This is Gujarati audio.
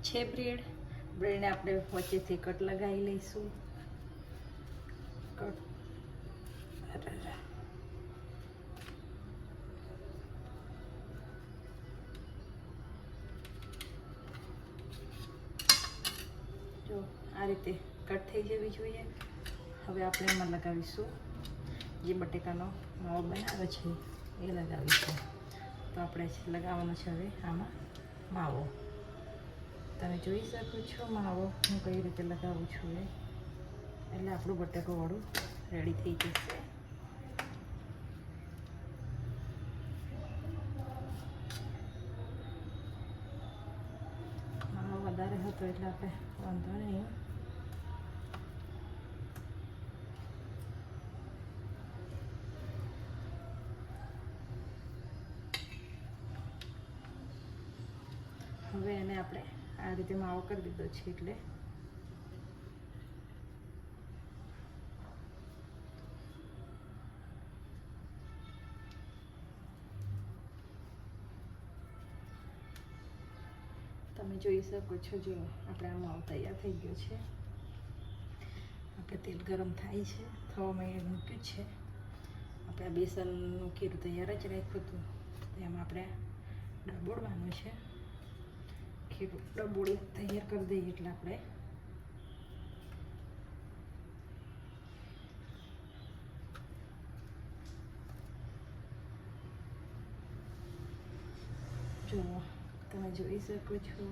છે બ્રેડને આપણે વચ્ચેથી કટ લગાવી લઈશું. કટ જો આ રીતે કટ થઈ જવી જોઈએ. હવે આપણે એમાં લગાવીશું જે બટેકાનો માવો બનાવે છે એ લગાવીશું. તો આપણે લગાવવાનો છે હવે આમાં માવો. તમે જોઈ શકો છો માવો હું કઈ રીતે લગાવું છું એ. એટલે આપણું બટેકાવાળું રેડી થઈ જશે. માવો વધારે હતો એટલે આપણે વાંધો નહીં. હવે એને આપણે આ રીતે માવો કરી દીધો છે એટલે તમે જોઈ શકો છો. જો આપણે આ માવો તૈયાર થઈ ગયો છે. આપણે તેલ ગરમ થાય છે, થવામાં મૂક્યું છે. આપણે આ બેસનનું ખીરું તૈયાર જ રાખ્યું હતું. એમાં આપણે ડબોળવાનું છે. ખીરું ડબોળી તૈયાર કરી દઈએ એટલે આપણે જુઓ તમે જોઈ શકો છો.